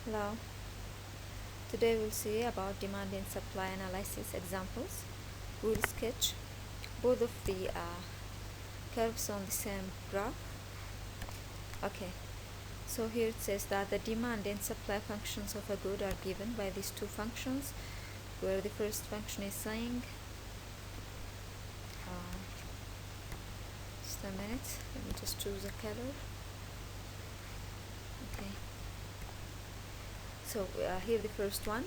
Hello. Today we'll see about demand and supply analysis examples. We'll sketch both of the curves on the same graph. Okay, so here it says that the demand and supply functions of a good are given by these two functions, where the first function is saying just a minute, let me just choose a color. Okay, so here the first one,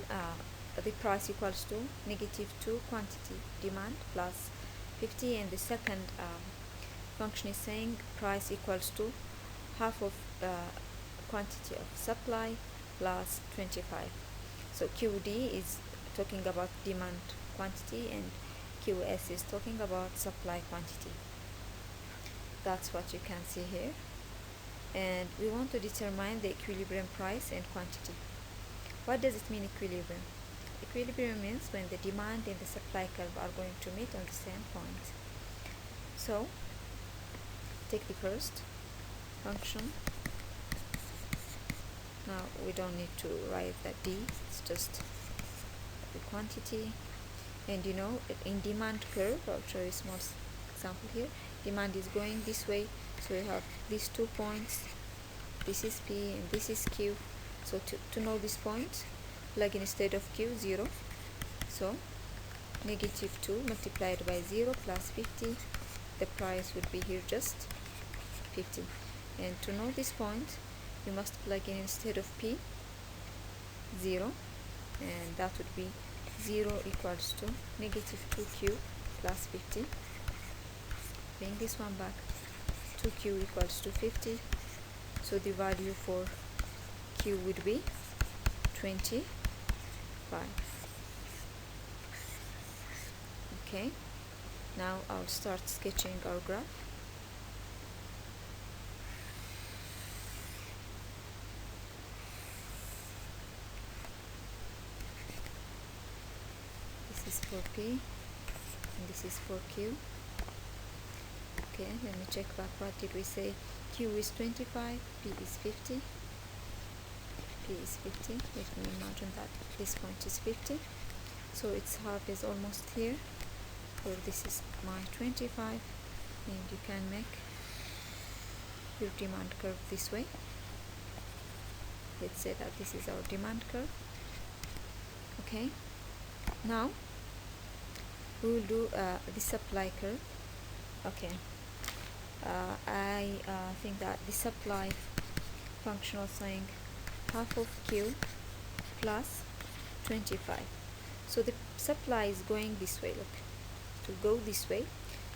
the price equals to -2 quantity demand plus 50, and the second function is saying price equals to half of quantity of supply plus 25. So QD is talking about demand quantity and QS is talking about supply quantity. That's what you can see here. And we want to determine the equilibrium price and quantity. What does it mean, equilibrium? Equilibrium means when the demand and the supply curve are going to meet on the same point. So take the first function. Now we don't need to write that D, it's just the quantity. And you know, in demand curve, I'll show you a small example here. Demand is going this way, so we have these 2 points. This is P and this is Q. So to know this point, plug in instead of Q 0. So -2 multiplied by 0 plus 50. The price would be here just 50. And to know this point, you must plug in instead of P 0, and that would be 0 equals to -2Q plus 50. Bring this one back. 2Q equals to 50. So the value for Q would be 25. Okay, now I'll start sketching our graph. This is for P and this is for Q. Okay, let me check back. What did we say? Q is 25, P is 50. P is 50. Let me imagine that this point is 50. So its half is almost here. Or this is my 25. And you can make your demand curve this way. Let's say that this is our demand curve. Okay. Now we will do the supply curve. Okay. I think that the supply function was saying half of Q plus 25. So the supply is going this way. Look, to go this way.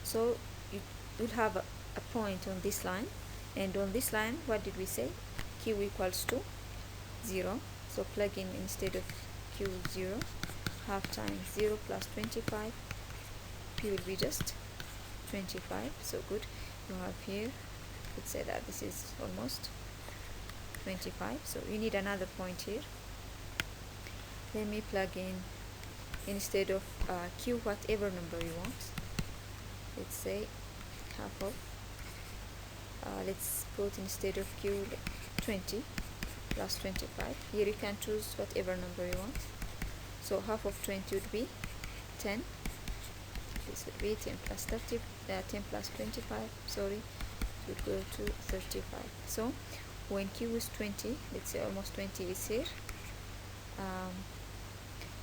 So you will have a point on this line, and on this line, what did we say? Q equals to 0. So plug in instead of Q 0, half times 0 plus 25. P will be just 25. So good. You have here, let's say that this is almost 25. So you need another point here. Let me plug in instead of Q whatever number you want. Let's say half of, let's put instead of Q 20 plus 25. Here you can choose whatever number you want. So half of 20 would be 10. This would be 10 plus 30, 10 plus 25, sorry, it would go to 35. So when Q is 20, let's say almost 20 is here,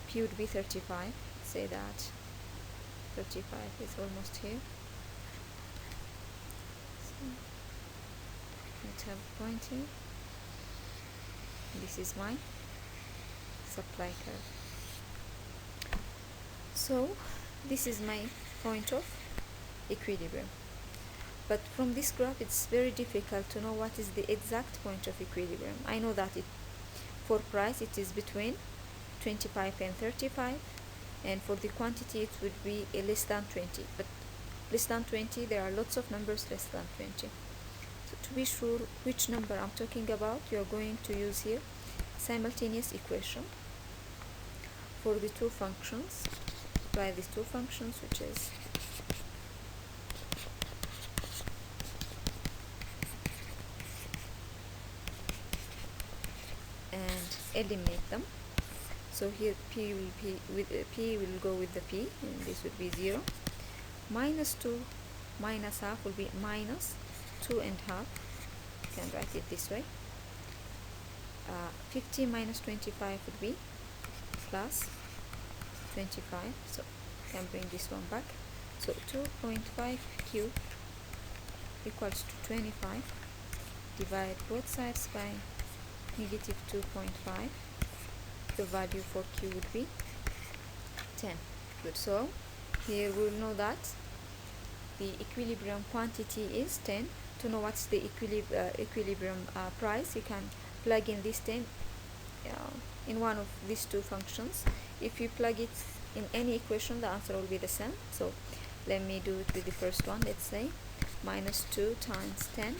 P would be 35. Say that 35 is almost here. So let's have a point here. This is my supply curve. So this is my point of equilibrium. But from this graph, it's very difficult to know what is the exact point of equilibrium. I know that for price it is between 25 and 35, and for the quantity it would be less than 20. But less than 20, there are lots of numbers less than 20. So to be sure which number I'm talking about, you are going to use here simultaneous equation for the two functions. Apply these two functions, which is and eliminate them. So here P will go with the P, and this would be 0. Minus 2 minus half will be minus 2 and half. You can write it this way. 50 minus 25 would be plus 25. So you can bring this one back. So 2.5 cubed equals to 25. Divide both sides by negative 2.5. The value for Q would be 10. Good. So here we will know that the equilibrium quantity is 10. To know what's the equilibrium price, you can plug in this 10 in one of these two functions. If you plug it in any equation, the answer will be the same. So let me do it with the first one. Let's say minus 2 times 10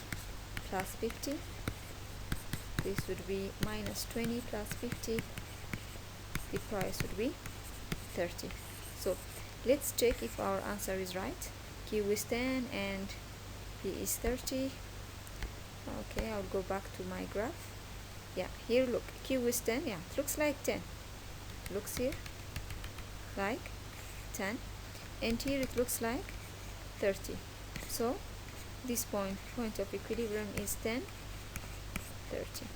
plus 50. This would be minus 20 plus 50. The price would be 30. So let's check if our answer is right. Q is 10 and P is 30. Okay, I'll go back to my graph. Yeah, here look, Q is 10. Yeah, it looks like 10. Looks here like 10, and here it looks like 30. So this point of equilibrium is 10, 30.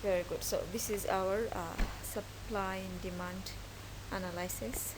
Very good. So this is our supply and demand analysis.